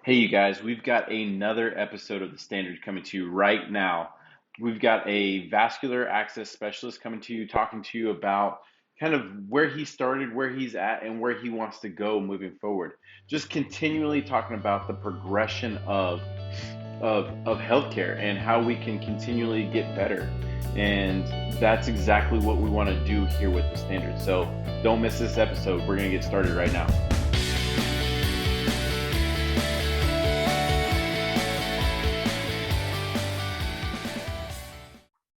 Hey, you guys, we've got another episode of The Standard coming to you right now. We've got a vascular access specialist coming to you, talking to you about kind of where he started, where he's at, and where he wants to go moving forward. Just continually talking about the progression of healthcare and how we can continually get better. And that's exactly what we want to do here with The Standard. So don't miss this episode. We're going to get started right now.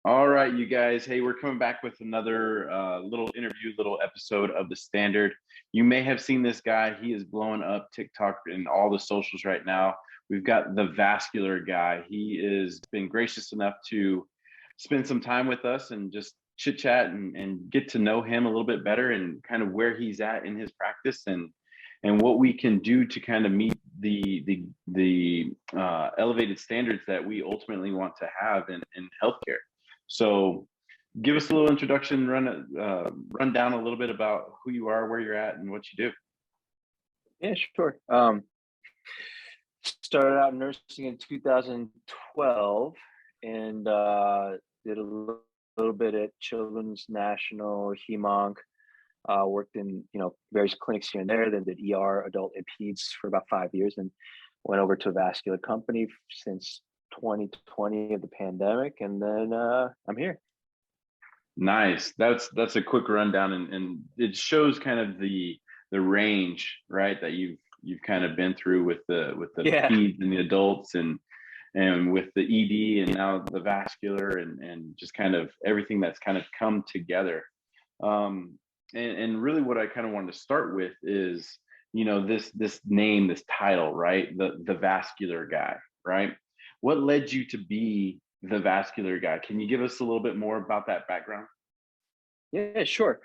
All right, you guys. Hey, we're coming back with another little interview, little episode of The Standard. You may have seen this guy. He is blowing up TikTok and all the socials right now. We've got the Vascular Guy. He has been gracious enough to spend some time with us and just chit chat and get to know him a little bit better and kind of where he's at in his practice and what we can do to kind of meet the elevated standards that we ultimately want to have in healthcare. So give us a little introduction, run down a little bit about who you are, where you're at, and what you do. Yeah, sure. Started out nursing in 2012 and did a little bit at Children's National, Hemonc. Worked in various clinics here and there. Then did ER, adult, and peds for about 5 years, and went over to a vascular company since 2020 of the pandemic, and then I'm here. Nice. That's a quick rundown, and it shows kind of the range, right, that you've kind of been through with the peds and the adults and with the ED and now the vascular and just kind of everything that's kind of come together. And really what I kind of wanted to start with is, this name, this title, right? The Vascular Guy, right? What led you to be the Vascular Guy? Can you give us a little bit more about that background? Yeah, sure.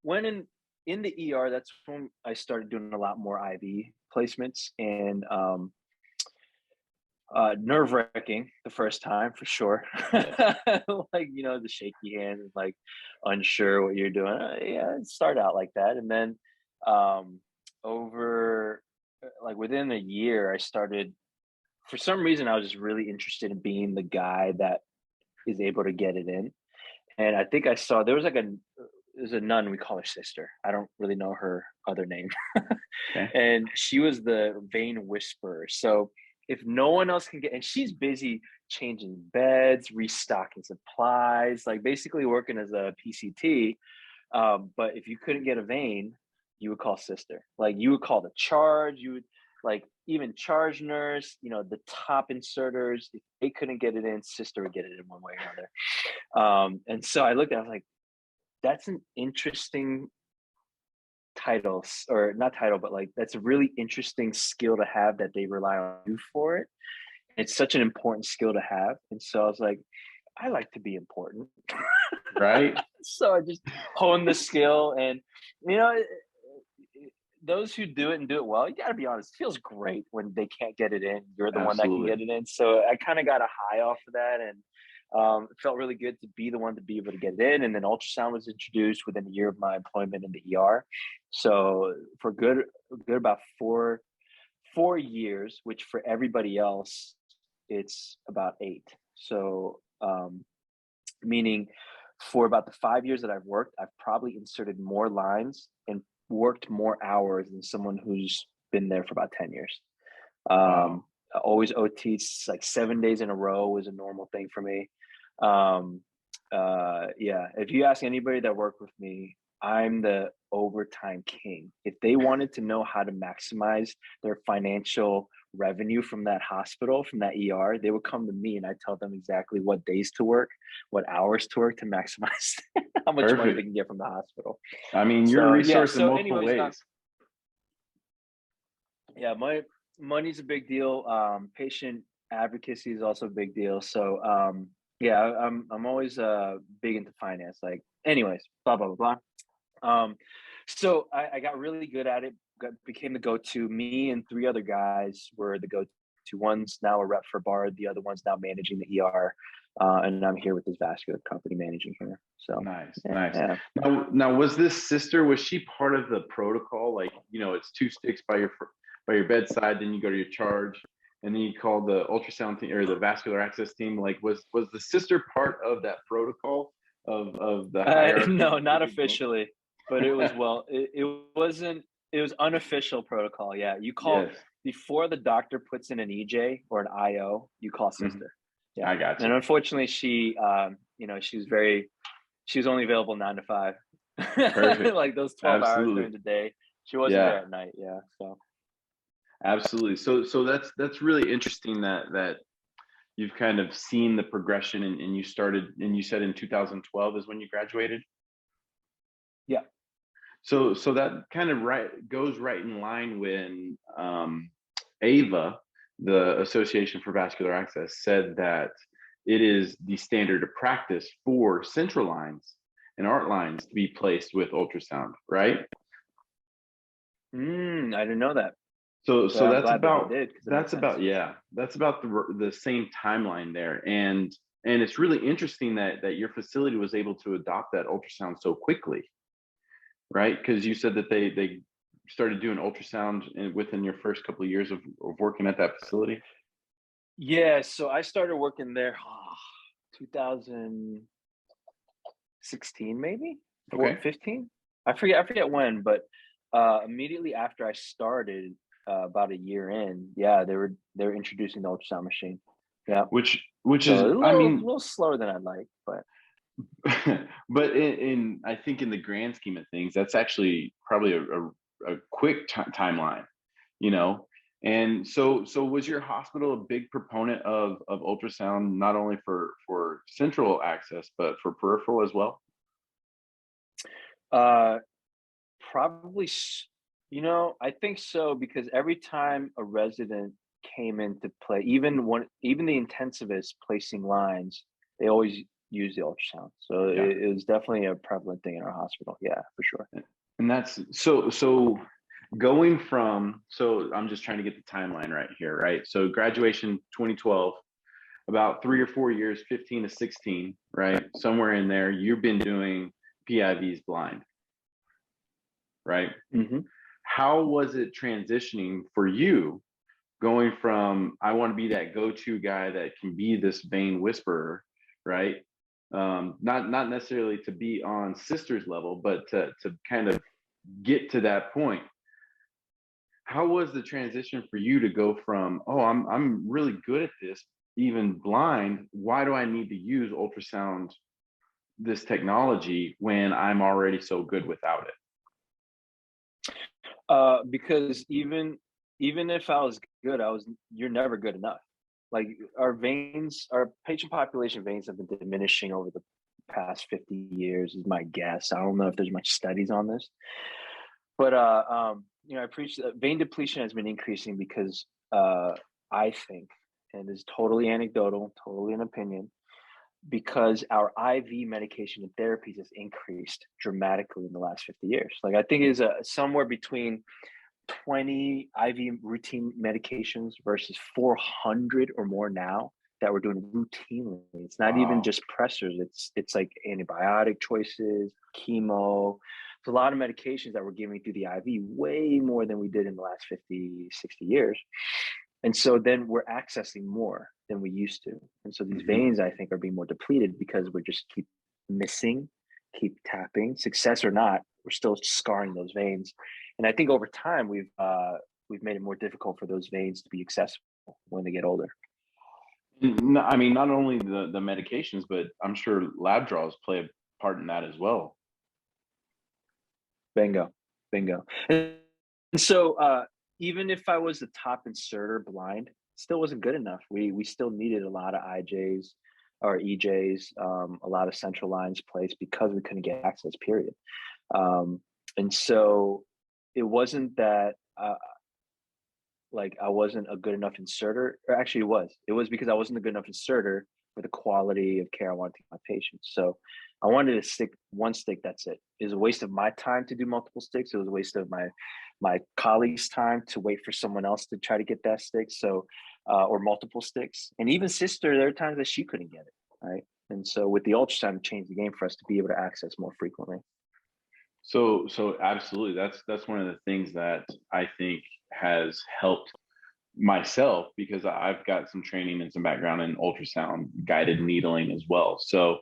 When in the ER, that's when I started doing a lot more IV placements, and nerve-wracking the first time for sure. Like, the shaky hands and like unsure what you're doing. Yeah, it started out like that. And then over like within a year, I started, for some reason, I was just really interested in being the guy that is able to get it in. And I think I saw there was there's a nun, we call her sister. I don't really know her other name. Okay. And she was the vein whisperer. So if no one else can get, and she's busy changing beds, restocking supplies, like basically working as a PCT. But if you couldn't get a vein, you would call sister. Like you would call the charge, you would like even charge nurse, the top inserters, if they couldn't get it in, sister would get it in one way or another. And so I looked at it, I was like, that's an interesting title, or not title, but like that's a really interesting skill to have that they rely on you for it. It's such an important skill to have. And so I was like, I like to be important. Right. So I just honed the skill, and those who do it and do it well, you got to be honest, it feels great when they can't get it in. You're the one that can get it in. So I kind of got a high off of that, and it felt really good to be the one to be able to get it in. And then ultrasound was introduced within a year of my employment in the ER. So for good about four years, which for everybody else, it's about 8. So meaning for about the 5 years that I've worked, I've probably inserted more lines and worked more hours than someone who's been there for about 10 years. Wow. Always OT, like 7 days in a row was a normal thing for me. Yeah, if you ask anybody that worked with me, I'm the overtime king. If they wanted to know how to maximize their financial revenue from that hospital, from that ER, they would come to me, and I tell them exactly what days to work, what hours to work to maximize how much money they can get from the hospital. I mean, you're a resource in multiple anyways, ways. My money's a big deal. Patient advocacy is also a big deal. So yeah, I'm always big into finance. Like, anyways, blah blah blah blah. So I got really good at it. Became the go-to. Me and 3 other guys were the go-to. One's now a rep for Bard. The other one's now managing the ER. And I'm here with this vascular company managing here. So Nice. Yeah. Now, was this sister? Was she part of the protocol? Like, it's 2 sticks by by your bedside, then you go to your charge, and then you call the ultrasound team or the vascular access team. Like, was the sister part of that protocol of the hierarchy? No, not officially, but it was it wasn't. It was unofficial protocol. Yeah, you call Yes. before the doctor puts in an EJ or an IO. You call sister. Yeah, I got and you. unfortunately, she, she was only available 9 to 5, Perfect. like those 12 hours Absolutely. during the day. She wasn't there Yeah. at night. Yeah, so Absolutely. So that's really interesting that you've kind of seen the progression, and you started, and you said in 2012 is when you graduated. yeah. So that kind of goes right in line when AVA, the Association for Vascular Access, said that it is the standard of practice for central lines and art lines to be placed with ultrasound, right? I didn't know that. So So I'm that's glad that they about did because it makes sense. that's about the same timeline there, and it's really interesting that your facility was able to adopt that ultrasound so quickly, right? Because you said that they started doing ultrasound within your first couple of years of working at that facility. Yeah, so I started working there 2016 maybe, Okay. 15. I forget when, but immediately after I started, about a year in, yeah, they were introducing the ultrasound machine. Yeah, Which so is, a I mean, little slower than I'd like, but but in I think in the grand scheme of things, that's actually probably a quick timeline, you know. And so was your hospital a big proponent of ultrasound, not only for central access but for peripheral as well? uh, probably, I think so because every time a resident came into play, even the intensivist placing lines, they always use the ultrasound. So Yeah. it was definitely a prevalent thing in our hospital. Yeah, for sure. And that's so going from, so I'm just trying to get the timeline right here, right? So graduation 2012, about 3 or 4 years, 15 to 16, right? Somewhere in there, you've been doing PIVs blind, right? Hmm. How was it transitioning for you, going from I want to be that go-to guy that can be this vein whisperer, right? Not necessarily to be on sister's level, but to kind of get to that point. How was the transition for you to go from, oh, I'm really good at this, even blind, why do I need to use ultrasound, this technology, when I'm already so good without it? Because even if I was good, you're never good enough. Like our patient population veins have been diminishing over the past 50 years, is my guess. I don't know if there's much studies on this, but I preach that vein depletion has been increasing because I think, and this is totally anecdotal, totally an opinion, because our IV medication and therapies has increased dramatically in the last 50 years. Like I think is somewhere between 20 IV routine medications versus 400 or more now that we're doing routinely. It's not even Wow. just pressors. It's like antibiotic choices, chemo. It's a lot of medications that we're giving through the IV, way more than we did in the last 50, 60 years. And so then we're accessing more than we used to. And so these Hmm. veins, I think, are being more depleted because we're just keep missing, keep tapping, success or not, we're still scarring those veins. And I think over time we've made it more difficult for those veins to be accessible when they get older. I mean, not only the medications, but I'm sure lab draws play a part in that as well. Bingo, bingo. And so even if I was the top inserter blind, still wasn't good enough. We still needed a lot of IJs or EJs, a lot of central lines placed because we couldn't get access. Period. And so it wasn't that like I wasn't a good enough inserter, or actually it was because I wasn't a good enough inserter for the quality of care I wanted to give my patients. So I wanted to stick one stick. That's it. It was a waste of my time to do multiple sticks. It was a waste of my colleagues' time to wait for someone else to try to get that stick. So or multiple sticks. And even sister, there are times that she couldn't get it. Right. And so with the ultrasound, it changed the game for us to be able to access more frequently. So absolutely, that's one of the things that I think has helped myself, because I've got some training and some background in ultrasound guided needling as well. So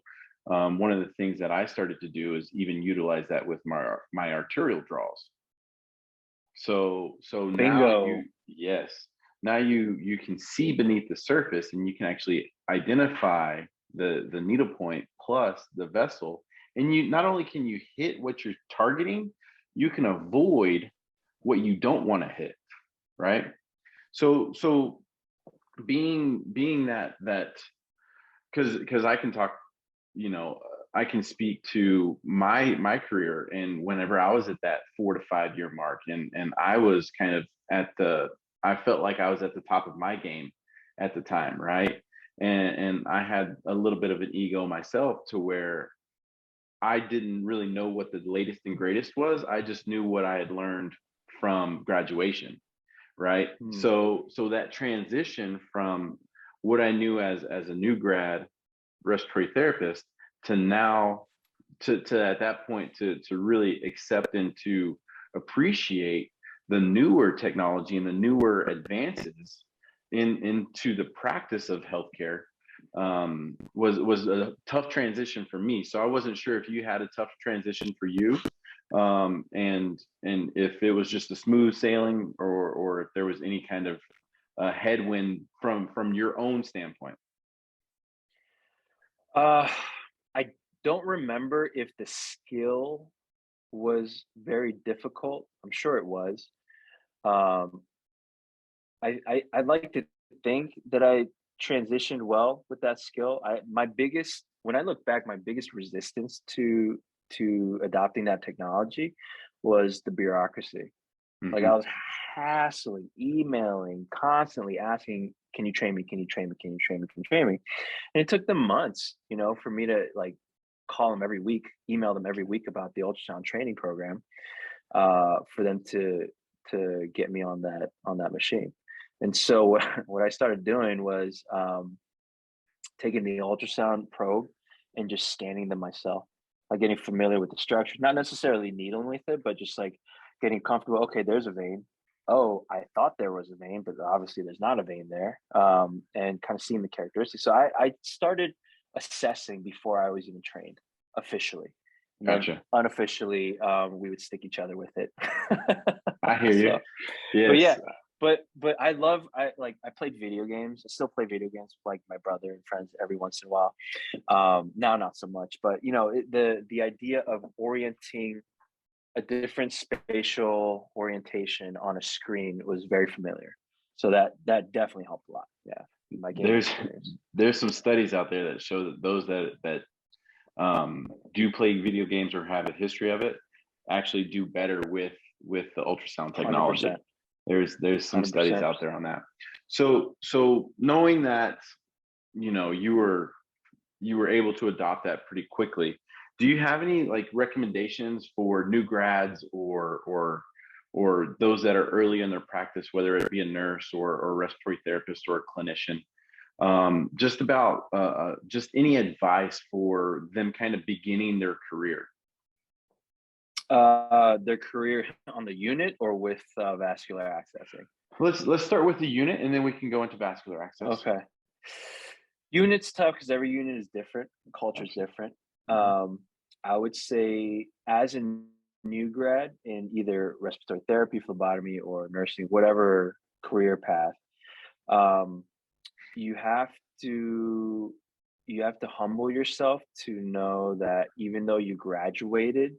one of the things that I started to do is even utilize that with my arterial draws. So now Bingo. now you can see beneath the surface, and you can actually identify the needle point plus the vessel, and you not only can you hit what you're targeting, you can avoid what you don't want to hit, right? So being that because I can talk, I can speak to my career, and whenever I was at that 4 to 5 year mark, and I was kind of I felt like I was at the top of my game at the time, right? And I had a little bit of an ego myself, to where I didn't really know what the latest and greatest was. I just knew what I had learned from graduation, right? So that transition from what I knew as a new grad respiratory therapist to now to at that point to really accept and to appreciate the newer technology and the newer advances into the practice of healthcare, was a tough transition for me. So I wasn't sure if you had a tough transition for you, and if it was just a smooth sailing, or if there was any kind of headwind from your own standpoint. I don't remember if the skill was very difficult. I'm sure it was. Um, I'd like to think that I transitioned well with that skill. When I look back, my biggest resistance to adopting that technology was the bureaucracy. Like, I was hassling, emailing, constantly asking, "Can you train me? Can you train me? Can you train me? Can you train me?" And it took them months, for me to like call them every week, email them every week about the ultrasound training program, for them to get me on that machine. And so what I started doing was taking the ultrasound probe and just scanning them myself, like getting familiar with the structure, not necessarily needling with it, but just like getting comfortable. Okay, there's a vein. Oh, I thought there was a vein, but obviously there's not a vein there. And kind of seeing the characteristics. So I started assessing before I was even trained officially. And then Gotcha. unofficially, we would stick each other with it. I hear you. So, Yes. but yeah, but I played video games. I still play video games with like my brother and friends every once in a while. Now not so much, but the idea of orienting a different spatial orientation on a screen was very familiar. So that definitely helped a lot. Yeah, my gaming experience. There's some studies out there that show that those that do play video games or have a history of it actually do better with the ultrasound technology. 100%. There's some 100%. studies out there on that. So knowing that, you were able to adopt that pretty quickly, do you have any like recommendations for new grads or those that are early in their practice, whether it be a nurse or a respiratory therapist or a clinician, just about just any advice for them kind of beginning their career? Their career on the unit or with vascular accessing? Let's start with the unit, and then we can go into vascular access. Okay. Unit's tough because every unit is different. Culture is different. I would say as a new grad in either respiratory therapy, phlebotomy, or nursing, whatever career path, you have to humble yourself to know that even though you graduated,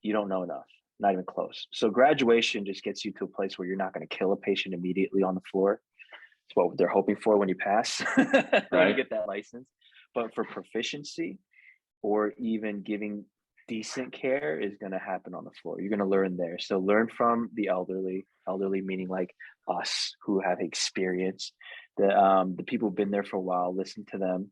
you don't know enough, not even close. So graduation just gets you to a place where you're not going to kill a patient immediately on the floor. It's what they're hoping for when you pass, when you get that license. But for proficiency, or even giving decent care, is going to happen on the floor. You're going to learn there. So learn from the elderly meaning like us who have experience, the people who've been there for a while, listen to them.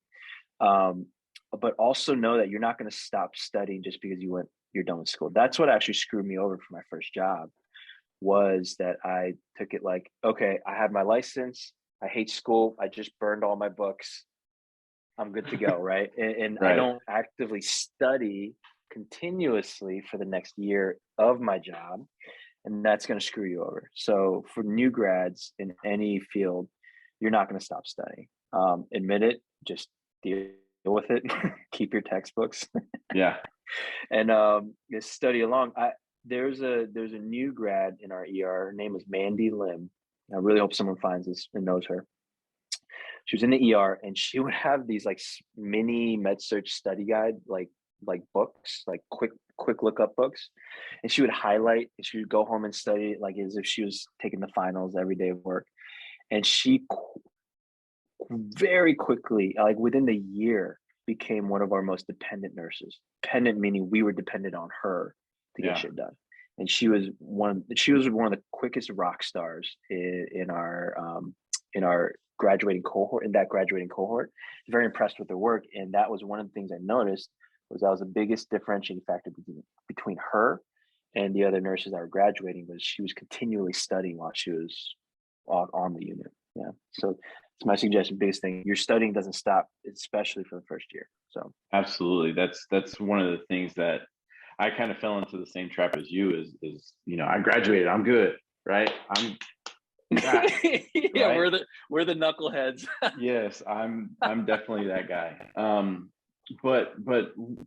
But also know that you're not going to stop studying just because you're done with school. That's what actually screwed me over for my first job, was that I took it like, okay, I have my license. I hate school. I just burned all my books. I'm good to go, right? And I don't actively study continuously for the next year of my job. and that's going to screw you over. So for new grads in any field, you're not going to stop studying. Admit it, just deal with it, keep your textbooks. Yeah. And just study along. There's a new grad in our ER. Her name is Mandy Lim. I really hope someone finds this and knows her. She was in the ER, and she would have these like mini med search study guide, like books, like quick lookup books, and she would highlight, and she would go home and study like as if she was taking the finals every day of work. And she very quickly, like within the year, became one of our most dependent nurses. Dependent meaning we were dependent on her to get shit done. And she was one of the quickest rock stars in our graduating cohort. Very impressed with her work. And that was one of the things I noticed, was that was the biggest differentiating factor between her and the other nurses that were graduating, was she was continually studying while she was on the unit. Yeah. So it's my suggestion, biggest thing, your studying doesn't stop, especially for the first year. So absolutely. That's one of the things that I kind of fell into the same trap as you is, I graduated, I'm good. Right. I'm that, yeah, right? we're the knuckleheads. Yes, I'm definitely that guy. But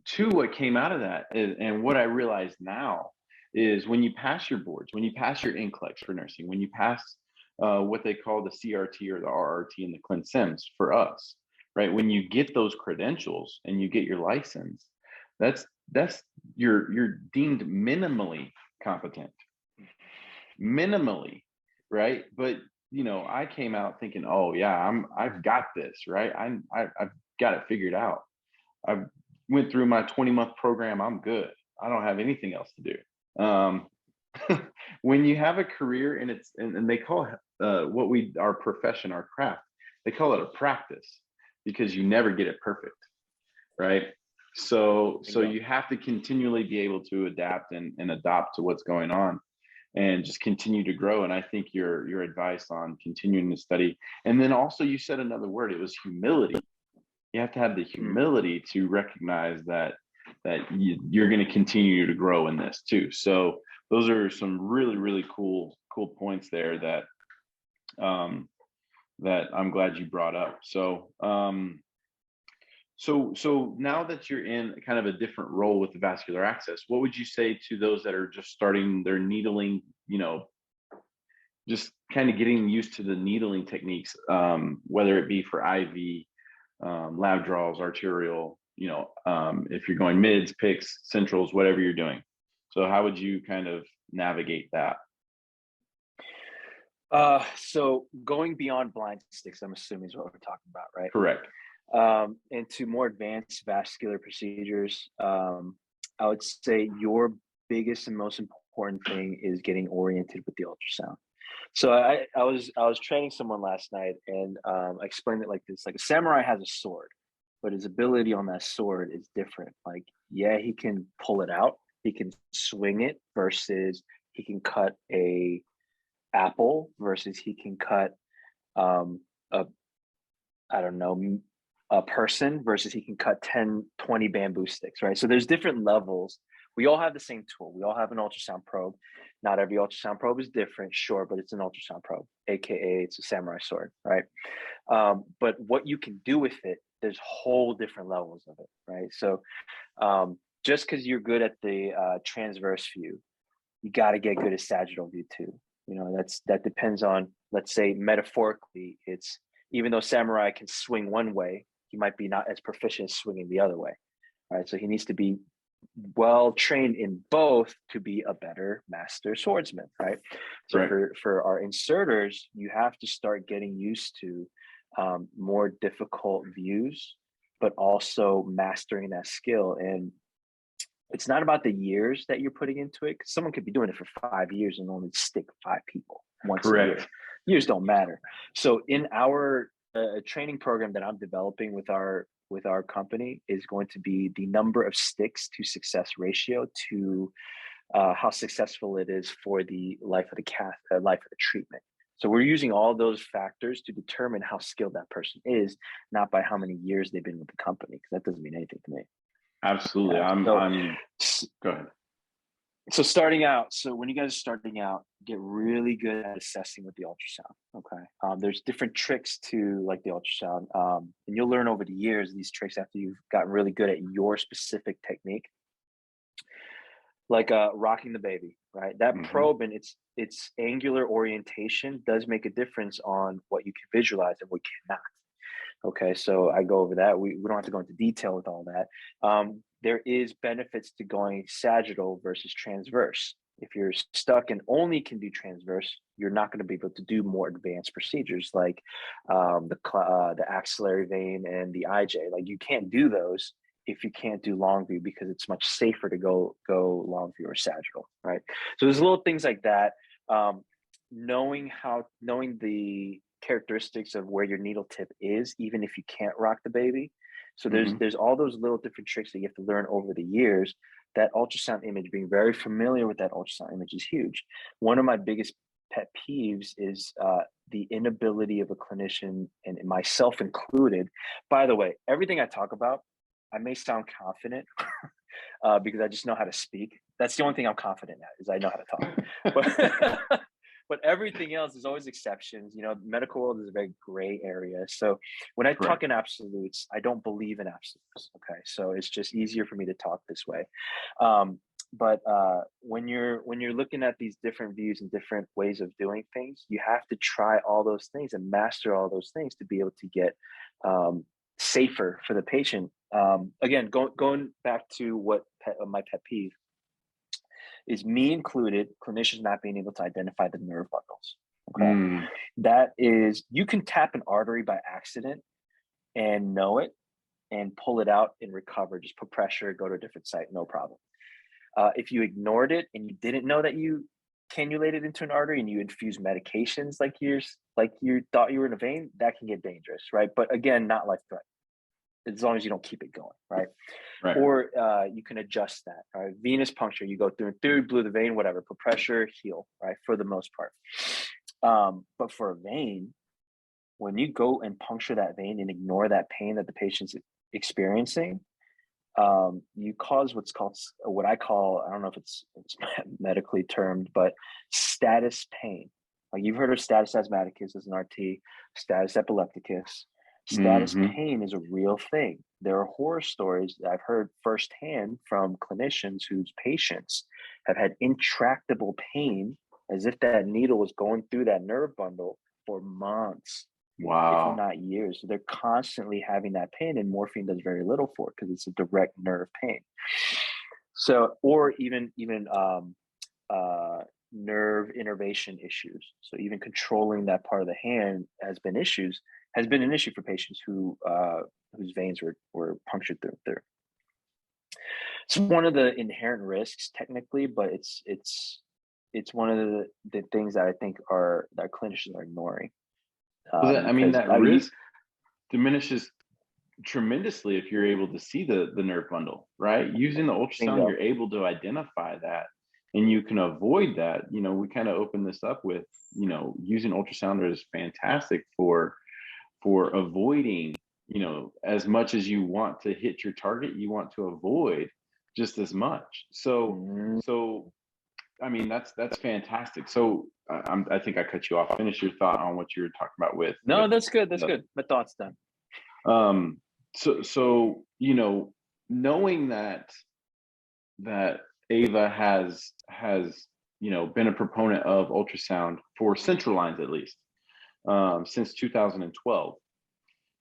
to what came out of that and what I realize now is, when you pass your boards, when you pass your NCLEX for nursing, when you pass what they call the CRT or the RRT and the ClinSims for us, right? When you get those credentials and you get your license, that's you're deemed minimally competent, minimally, right? But I came out thinking, oh yeah, I've got this, right? I've got it figured out. I went through my 20-month program. I'm good. I don't have anything else to do. When you have a career and they call our profession, our craft, they call it a practice, because you never get it perfect, right? So you have to continually be able to adapt and adopt to what's going on, and just continue to grow. And I think your advice on continuing to study, and then also you said another word, it was humility. You have to have the humility to recognize that you're going to continue to grow in this too. So those are some really, really cool points there that that I'm glad you brought up. So so now that you're in kind of a different role with the vascular access, what would you say to those that are just starting their needling, just kind of getting used to the needling techniques, whether it be for IV, lab draws, arterial, if you're going mids, picks, centrals, whatever you're doing. So how would you kind of navigate that? So going beyond blind sticks, I'm assuming is what we're talking about, right? Correct. Into more advanced vascular procedures, I would say your biggest and most important thing is getting oriented with the ultrasound. So I was training someone last night, and I explained it like this: like a samurai has a sword, but his ability on that sword is different. Like, yeah, he can pull it out, he can swing it, versus he can cut a apple, versus he can cut a person, versus he can cut 10, 20 bamboo sticks, right? So there's different levels. We all have the same tool. We all have an ultrasound probe. Not every ultrasound probe is different, sure, but it's an ultrasound probe, AKA it's a samurai sword, right? But what you can do with it, there's whole different levels of it, right? So just because you're good at the transverse view, you got to get good at sagittal view too. That depends on, let's say metaphorically, it's, even though samurai can swing one way, he might be not as proficient as swinging the other way, right? So he needs to be well trained in both to be a better master swordsman, right? So right. For our inserters, you have to start getting used to more difficult views, but also mastering that skill. And it's not about the years that you're putting into it, because someone could be doing it for 5 years and only stick 5 people once a year. Years don't matter. So in our training program that I'm developing with our company is going to be the number of sticks to success ratio to how successful it is for the life of the treatment. So we're using all those factors to determine how skilled that person is, not by how many years they've been with the company, because that doesn't mean anything to me. Absolutely. Go ahead. So starting out, so when you guys are starting out, get really good at assessing with the ultrasound. Okay. There's different tricks to like the ultrasound. And you'll learn over the years these tricks after you've gotten really good at your specific technique. Like rocking the baby, right? That probe and its angular orientation does make a difference on what you can visualize and what cannot. Okay, so I go over that. We don't have to go into detail with all that. There is benefits to going sagittal versus transverse. If you're stuck and only can do transverse, you're not going to be able to do more advanced procedures like the axillary vein and the IJ. Like you can't do those if you can't do long view because it's much safer to go long view or sagittal, right? So there's little things like that. Knowing the characteristics of where your needle tip is, even if you can't rock the baby. So there's all those little different tricks that you have to learn over the years. That ultrasound image, being very familiar with that ultrasound image is huge. One of my biggest pet peeves is the inability of a clinician, and myself included. By the way, everything I talk about, I may sound confident because I just know how to speak. That's the only thing I'm confident at, is I know how to talk. But everything else is always exceptions. You know, medical world is a very gray area. So when I talk in absolutes, I don't believe in absolutes. Okay, so it's just easier for me to talk this way. But when you're looking at these different views and different ways of doing things, you have to try all those things and master all those things to be able to get safer for the patient. Again, going back to what my pet peeve is, me included, clinicians not being able to identify the nerve bundles. Okay. That is, you can tap an artery by accident and know it and pull it out and recover. Just put pressure, go to a different site, no problem. If you ignored it and you didn't know that you cannulated into an artery and you infuse medications like you thought you were in a vein, that can get dangerous, right? But again, not life-threatening, as long as you don't keep it going, right? Or you can adjust that, right? Venous puncture, you go through, blew the vein, whatever, put pressure, heal, right? For the most part. But for a vein, when you go and puncture that vein and ignore that pain that the patient's experiencing, you cause what I call, I don't know if it's medically termed, but status pain. Like you've heard of status asthmaticus as an RT, status epilepticus. Status pain is a real thing. There are horror stories that I've heard firsthand from clinicians whose patients have had intractable pain, as if that needle was going through that nerve bundle for months, if not years. So they're constantly having that pain, and morphine does very little for it because it's a direct nerve pain. So, or even nerve innervation issues. So even controlling that part of the hand has been an issue for patients whose veins were punctured through. It's one of the inherent risks technically, but it's one of the things that I think that clinicians are ignoring. That risk diminishes tremendously if you're able to see the nerve bundle, right? Using the ultrasound, you're able to identify that and you can avoid that. You know, we kind of opened this up with, you know, using ultrasound is fantastic for avoiding, you know, as much as you want to hit your target, you want to avoid just as much. So I mean, that's fantastic. So I think I cut you off. Finish your thought on what you were talking about with. No, that's good. That's good. My thought's done. So you know, knowing that Ava has you know been a proponent of ultrasound for central lines at least since 2012,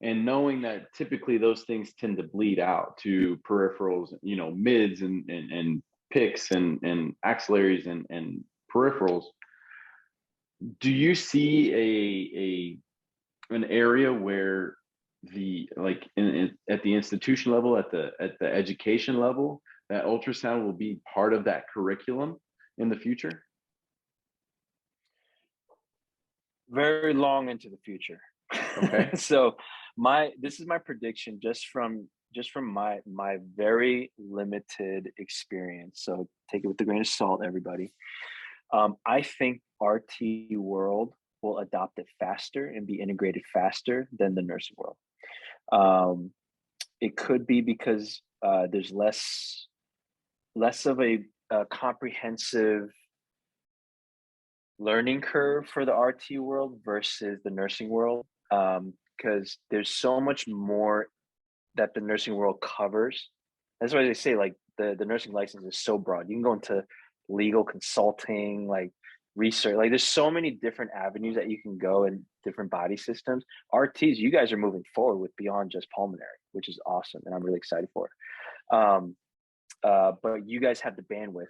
and knowing that typically those things tend to bleed out to peripherals, you know, mids and PICs and axillaries and peripherals. Do you see an area where at the institution level, at the education level, that ultrasound will be part of that curriculum in the future? Very long into the future. Okay. So this is my prediction just from my very limited experience. So take it with a grain of salt, everybody. I think RT world will adopt it faster and be integrated faster than the nursing world. It could be because there's less of a a comprehensive learning curve for the RT world versus the nursing world, because there's so much more that the nursing world covers. That's why they say like the nursing license is so broad. You can go into legal consulting, like research, like there's so many different avenues that you can go in different body systems. RTs, you guys are moving forward with beyond just pulmonary, which is awesome, and I'm really excited for it. But you guys have the bandwidth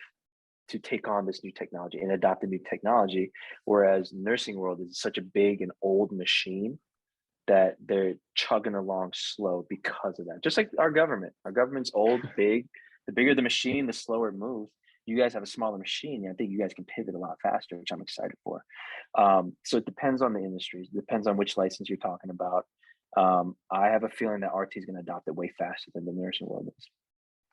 to take on this new technology and adopt the new technology, whereas nursing world is such a big and old machine that they're chugging along slow because of that. Just like our government's old, big. The bigger the machine, the slower it moves. You guys have a smaller machine, and I think you guys can pivot a lot faster, which I'm excited for. So it depends on the industries. It depends on which license you're talking about. I have a feeling that RT is going to adopt it way faster than the nursing world is.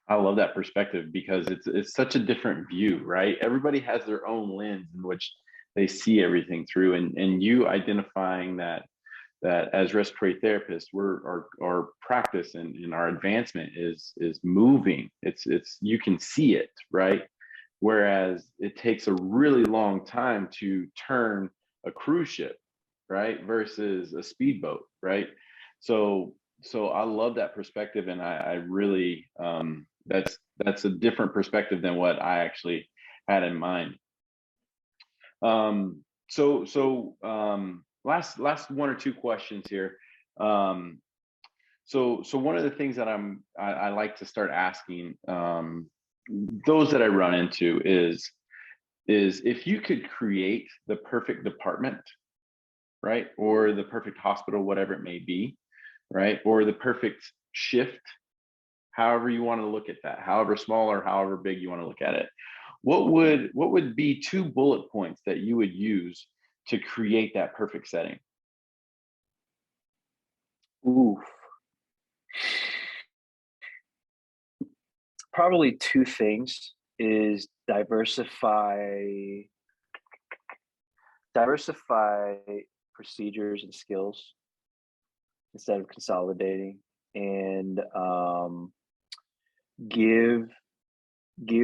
I love that perspective because it's such a different view, right? Everybody has their own lens in which they see everything through, and you identifying that as respiratory therapists, our practice and our advancement is moving. It's you can see it, right? Whereas it takes a really long time to turn a cruise ship, right, versus a speedboat, right? So I love that perspective, and I really that's a different perspective than what I actually had in mind. Last one or two questions here. So one of the things that I like to start asking those that I run into is if you could create the perfect department, right, or the perfect hospital, whatever it may be, right, or the perfect shift, however you want to look at that, however small or however big you want to look at it, what would be 2 bullet points that you would use to create that perfect setting? Ooh, probably 2 things is diversify procedures and skills instead of consolidating, and give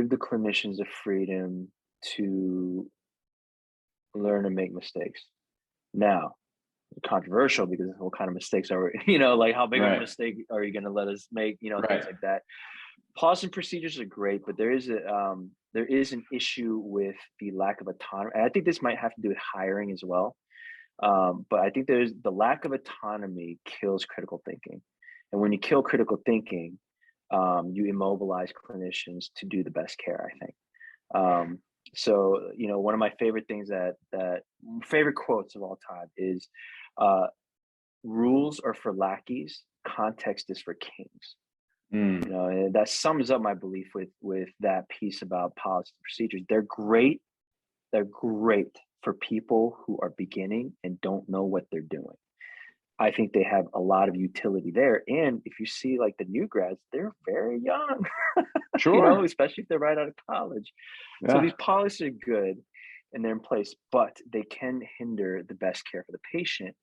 the clinicians the freedom to learn and make mistakes. Now, controversial because what kind of mistakes are we, like how big of a mistake are you going to let us make, things like that. Policy and procedures are great, but there is an issue with the lack of autonomy. And I think this might have to do with hiring as well. But I think there's the lack of autonomy kills critical thinking. And when you kill critical thinking, you immobilize clinicians to do the best care, I think. So, one of my favorite things that favorite quotes of all time is, rules are for lackeys, context is for kings. And that sums up my belief with that piece about policy and procedures. They're great for people who are beginning and don't know what they're doing. I think they have a lot of utility there. And if you see like the new grads, they're very young, Sure. especially if they're right out of college. Yeah. So these policies are good and they're in place, but they can hinder the best care for the patient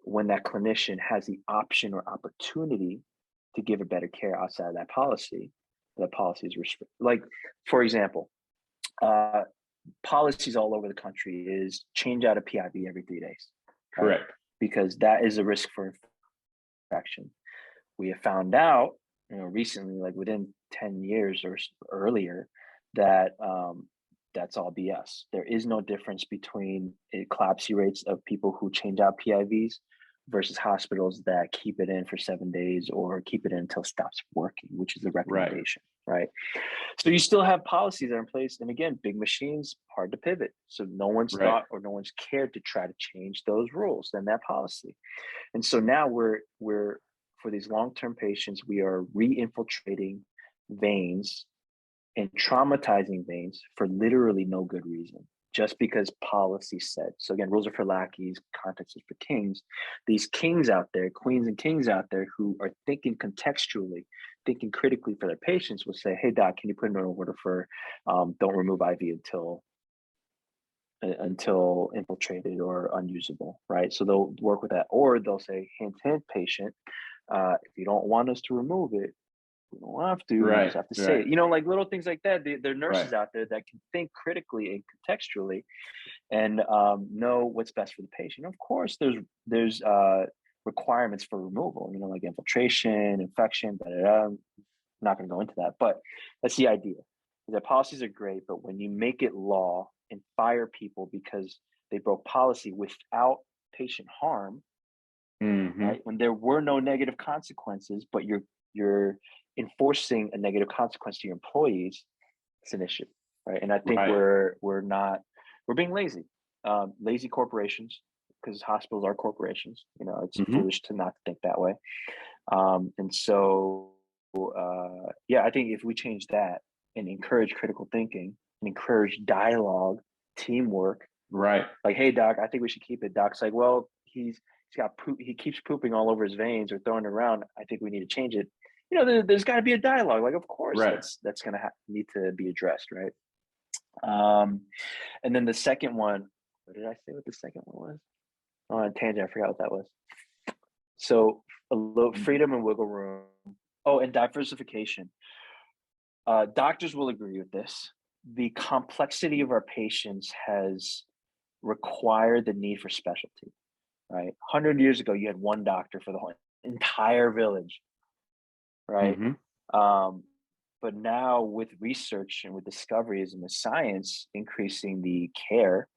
when that clinician has the option or opportunity to give a better care outside of that policy. That policy is restricted. Like, for example, policies all over the country is change out a PIV every 3 days. Correct. Right? Because that is a risk for infection. We have found out, recently, like within 10 years or earlier, that that's all BS. There is no difference between eclampsia rates of people who change out PIVs versus hospitals that keep it in for 7 days or keep it in until it stops working, which is the recommendation, right? So you still have policies that are in place. And again, big machines, hard to pivot. So no one's thought or no one's cared to try to change those rules and that policy. And so now we're for these long-term patients, we are re-infiltrating veins and traumatizing veins for literally no good reason, just because policy said. So again, rules are for lackeys, context is for kings. These kings out there, queens and kings out there who are thinking contextually, thinking critically for their patients will say, hey doc, can you put in an order for don't remove IV until infiltrated or unusable, right? So they'll work with that. Or they'll say, hint, hint, patient, if you don't want us to remove it, We don't have to. We just have to say it. Like little things like that. There are nurses out there that can think critically and contextually and know what's best for the patient. Of course, there's requirements for removal, like infiltration, infection, I'm not going to go into that, but that's the idea. The policies are great, but when you make it law and fire people because they broke policy without patient harm, right? When there were no negative consequences, but you're enforcing a negative consequence to your employees, it's an issue, right? And I think we're being lazy. Lazy corporations, because hospitals are corporations. It's foolish to not think that way. And so, I think if we change that and encourage critical thinking and encourage dialogue, teamwork, right? Like, hey, doc, I think we should keep it. Doc's like, well, he's got poop. He keeps pooping all over his veins or throwing it around. I think we need to change it. There's got to be a dialogue. Like, of course, that's going to need to be addressed, right? And then the second one, what did I say what the second one was? Oh, on tangent, I forgot what that was. So a little freedom and wiggle room. Oh, and diversification. Doctors will agree with this. The complexity of our patients has required the need for specialty, right? 100 years ago, you had one doctor for the whole entire village, right? But now with research and with discoveries and with science increasing the care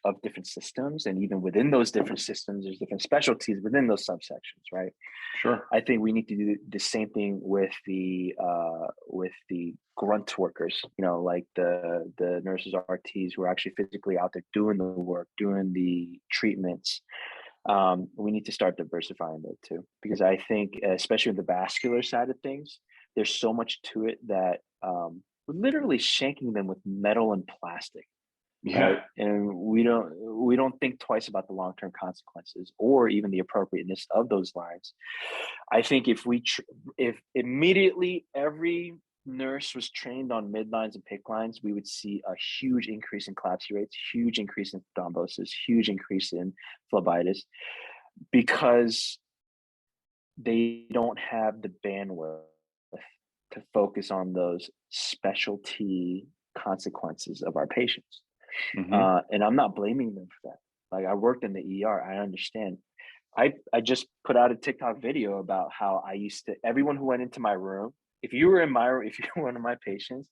of different systems, and even within those different systems, there's different specialties within those subsections, right? Sure. I think we need to do the same thing with the grunt workers, like the nurses, RTs who are actually physically out there doing the work, doing the treatments. We need to start diversifying that too, because I think, especially with the vascular side of things, there's so much to it that we're literally shanking them with metal and plastic. Yeah. Right? And we don't think twice about the long-term consequences or even the appropriateness of those lines. I think if immediately every nurse was trained on midlines and PICC lines, we would see a huge increase in collapse rates, huge increase in thrombosis, huge increase in phlebitis, because they don't have the bandwidth to focus on those specialty consequences of our patients. And I'm not blaming them for that. Like, I worked in the ER, I understand. I just put out a TikTok video about how everyone who went into my room, if you were one of my patients,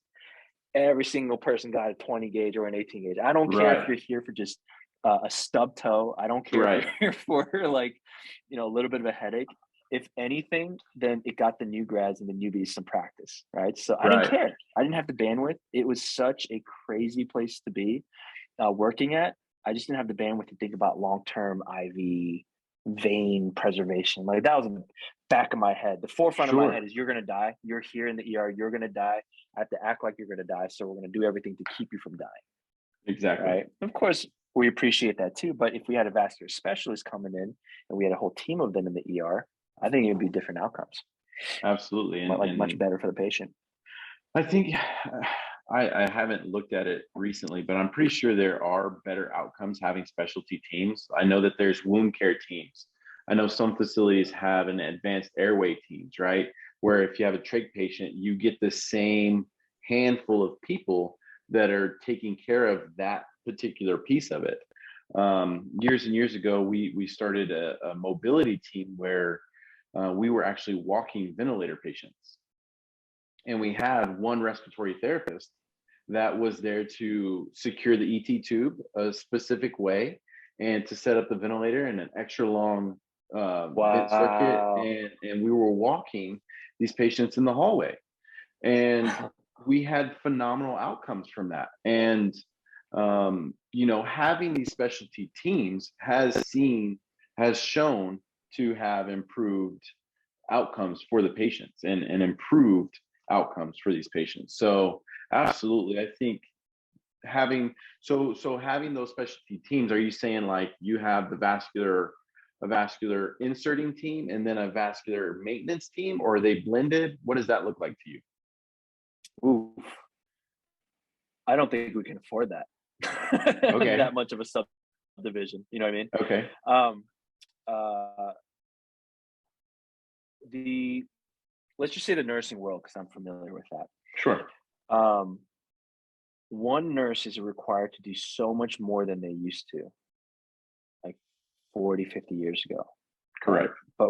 every single person got a 20 gauge or an 18 gauge. I don't care if you're here for just a stub toe. I don't care if you're here for a little bit of a headache. If anything, then it got the new grads and the newbies some practice, right? So I didn't care. I didn't have the bandwidth. It was such a crazy place to be working at. I just didn't have the bandwidth to think about long-term IV vein preservation. Like, that was in the back of my head. The forefront of my head is, you're going to die. You're here in the ER. You're going to die. I have to act like you're going to die. So we're going to do everything to keep you from dying. Exactly. Right. Of course, we appreciate that too. But if we had a vascular specialist coming in and we had a whole team of them in the ER, I think it would be different outcomes. Absolutely. And much better for the patient. I think I haven't looked at it recently, but I'm pretty sure there are better outcomes having specialty teams. I know that there's wound care teams. I know some facilities have an advanced airway teams, right? Where if you have a trach patient, you get the same handful of people that are taking care of that particular piece of it. Years and years ago, we started a mobility team where we were actually walking ventilator patients. And we had one respiratory therapist that was there to secure the ET tube a specific way and to set up the ventilator in an extra long vent circuit. And we were walking these patients in the hallway. And we had phenomenal outcomes from that. And, having these specialty teams has shown to have improved outcomes for the patients and improved outcomes for these patients. So absolutely, I think having those specialty teams, are you saying like you have a vascular inserting team and then a vascular maintenance team, or are they blended? What does that look like to you? Ooh, I don't think we can afford that. Okay. That much of a subdivision, you know what I mean? Okay. let's just say the nursing world, because I'm familiar with that. Sure. Um, one nurse is required to do so much more than they used to, like 40, 50 years ago, right? Correct. But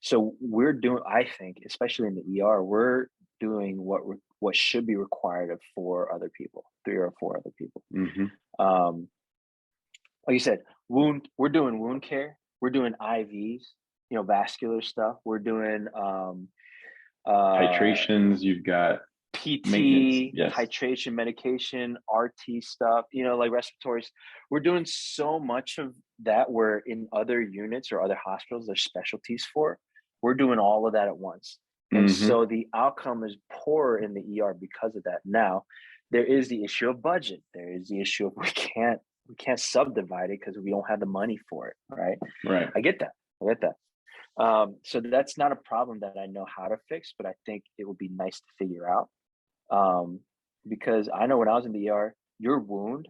so we're doing, I think, especially in the ER, we're doing what should be required of four other people, three or four other people. Mm-hmm. Um, like you said, we're doing wound care, we're doing IVs, vascular stuff. We're doing Titrations, you've got maintenance. PT, Yes. titration, medication, RT stuff, like respiratory. We're doing so much of that where in other units or other hospitals, there's specialties for. We're doing all of that at once. And Mm-hmm. so the outcome is poor in the ER because of that. Now, there is the issue of budget. There is the issue of we can't subdivide it because we don't have the money for it, right? Right. I get that. So that's not a problem that I know how to fix, but I think it would be nice to figure out. Because I know when I was in the ER, your wound,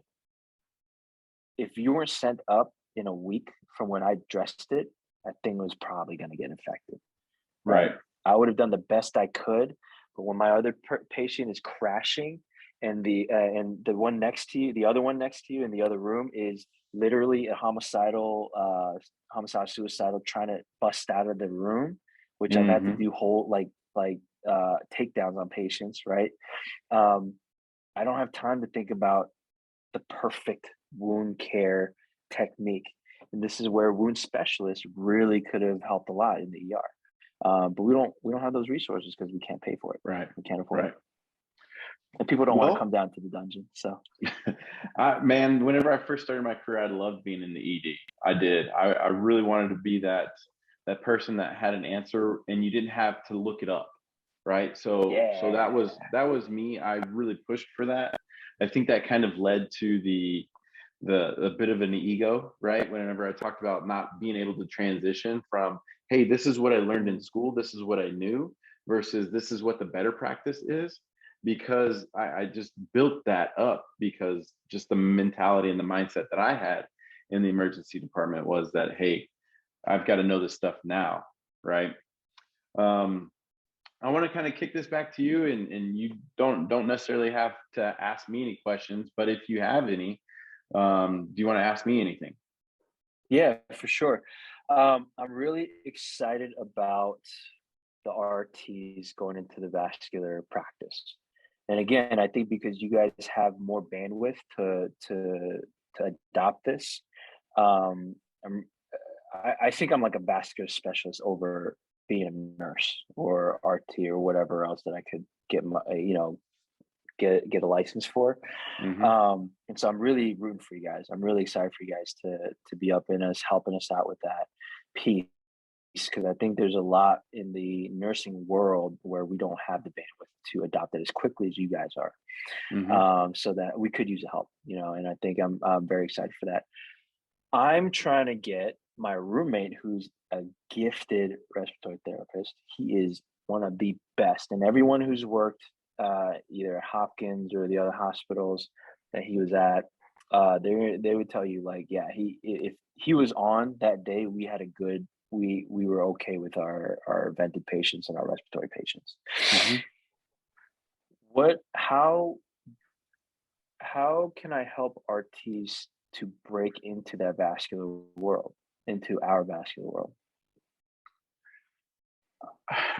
if you weren't sent up in a week from when I dressed it, that thing was probably going to get infected. Right. I would have done the best I could, but when my other patient is crashing, and the one next to you, the other one next to you in the other room is literally a homicidal, suicidal, trying to bust out of the room, which I've had to Mm-hmm. do whole takedowns on patients, right? I don't have time to think about the perfect wound care technique. And this is where wound specialists really could have helped a lot in the ER. But we don't have those resources because we can't pay for it. Right. We can't afford Right. it. And people don't want to Well, come down to the dungeon. So man, whenever I first started my career, I loved being in the ED. I did. I really wanted to be that person that had an answer and you didn't have to look it up. Right. So yeah. that was me. I really pushed for that. I think that kind of led to a bit of an ego, right? Whenever I talked about not being able to transition from, hey, this is what I learned in school, this is what I knew, versus this is what the better practice is, because I just built that up because just the mentality and the mindset that I had in the emergency department was that, hey, I've got to know this stuff now, right? Um, I want to kind of kick this back to you, and you don't necessarily have to ask me any questions, but if you have any, do you want to ask me anything? Yeah, for sure. I'm really excited about the RTs going into the vascular practice. And again, I think because you guys have more bandwidth to adopt this, um, I'm, I think I'm like a vascular specialist over being a nurse or RT or whatever else that I could get get a license for. Mm-hmm. And so I'm really rooting for you guys. I'm really excited for you guys to be up in us, helping us out with that piece, because I think there's a lot in the nursing world where we don't have the bandwidth to adopt it as quickly as you guys are. Mm-hmm. So that we could use the help, and I think I'm very excited for that. I'm trying to get my roommate, who's a gifted respiratory therapist. He is one of the best, and everyone who's worked either at Hopkins or the other hospitals that he was at, they would tell you like, yeah, if he was on that day, we were okay with our vented patients and our respiratory patients. Mm-hmm. What how can I help RTs to break into that vascular world, into our vascular world?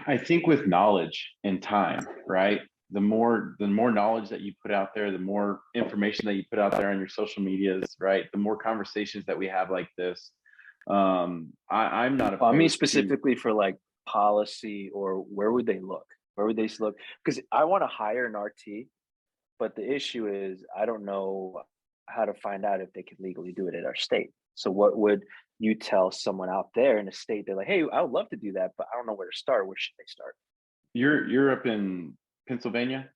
I think with knowledge and time, right? The more knowledge that you put out there, the more information that you put out there on your social medias, right? The more conversations that we have like this. I'm not Well, I mean opposed to. specifically for like policy, or where would they look? Where would they look? Because I want to hire an RT, but the issue is I don't know how to find out if they can legally do it at our state. So what would you tell someone out there in a state? They're like, hey, I would love to do that, but I don't know where to start. Where should they start? You're up in Pennsylvania?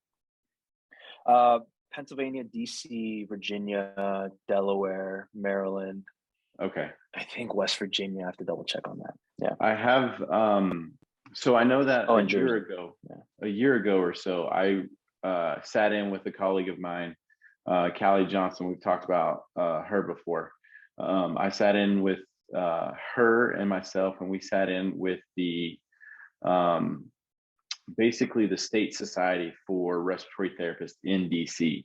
Uh, Pennsylvania, DC, Virginia, Delaware, Maryland. Okay. I think West Virginia. I have to double check on that. Yeah. I have so I know that Oh, in Jersey. Yeah. a year ago or so, I sat in with a colleague of mine, Callie Johnson. We've talked about her before. I sat in with her and myself, and we sat in with the basically the state society for respiratory therapists in DC.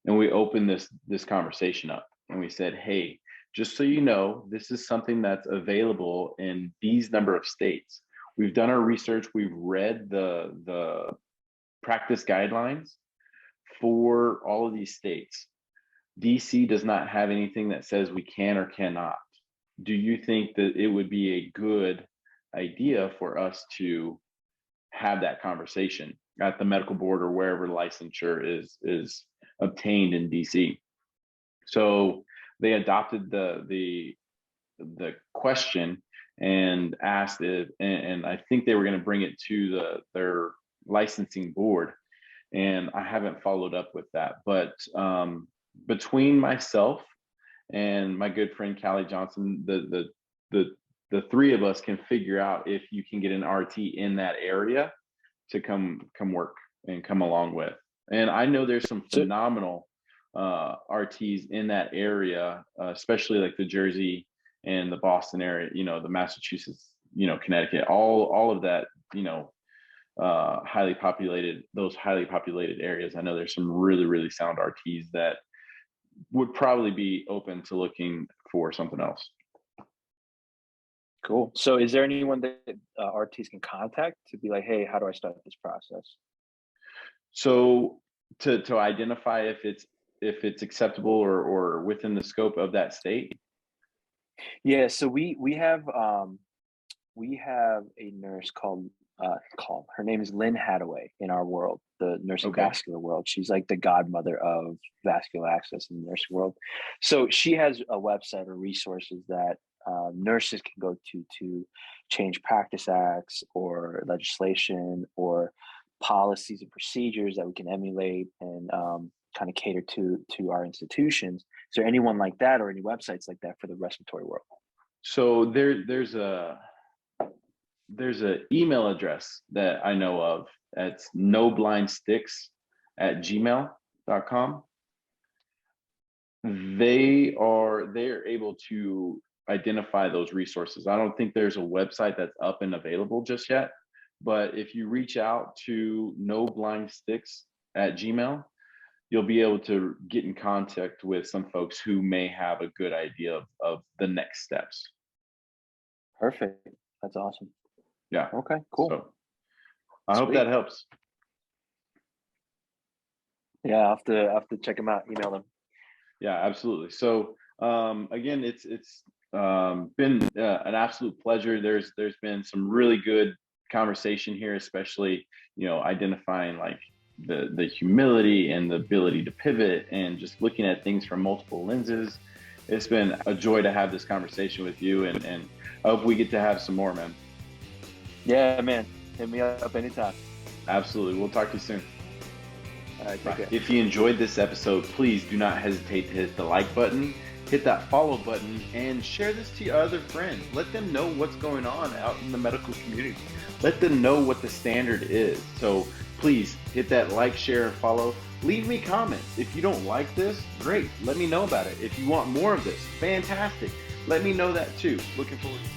And we opened this conversation up and we said, hey, just so you know, this is something that's available in these number of states. We've done our research, we've read the practice guidelines for all of these states. DC does not have anything that says we can or cannot. Do you think that it would be a good idea for us to have that conversation at the medical board or wherever licensure is obtained in DC? So they adopted the question and asked it, and I think they were going to bring it to their licensing board, and I haven't followed up with that. But between myself and my good friend Callie Johnson, the three of us can figure out if you can get an RT in that area to come work and come along with. And I know there's some phenomenal RTs in that area, especially like the Jersey and the Boston area, the Massachusetts, Connecticut, all of that, highly populated areas. I know there's some really, really sound RTs that would probably be open to looking for something else. Cool. So is there anyone that RTs can contact to be like, hey, how do I start this process? So to identify if it's acceptable or within the scope of that state? Yeah, so we have a nurse called her name is Lynn Hadaway in our world, the nursing vascular world. She's like the godmother of vascular access in the nursing world. So she has a website or resources that nurses can go to change practice acts or legislation or policies and procedures that we can emulate and kind of cater to our institutions. Is there anyone like that or any websites like that for the respiratory world? So there's an email address that I know of. It's noblindsticks@gmail.com. They're able to identify those resources. I don't think there's a website that's up and available just yet, but if you reach out to noblindsticks@gmail, you'll be able to get in contact with some folks who may have a good idea of the next steps. Perfect. That's awesome. Yeah. Okay, cool. So I hope that helps. Yeah, I'll have to check them out, email them. Yeah, absolutely. So again, it's been an absolute pleasure. There's been some really good conversation here, especially identifying like the humility and the ability to pivot and just looking at things from multiple lenses. It's been a joy to have this conversation with you, and I hope we get to have some more, man. Yeah, man. Hit me up anytime. Absolutely. We'll talk to you soon. All right, take care. If you enjoyed this episode, please do not hesitate to hit the like button, hit that follow button, and share this to your other friends. Let them know what's going on out in the medical community. Let them know what the standard is. So please hit that like, share, and follow. Leave me comments. If you don't like this, great. Let me know about it. If you want more of this, fantastic. Let me know that too. Looking forward to it.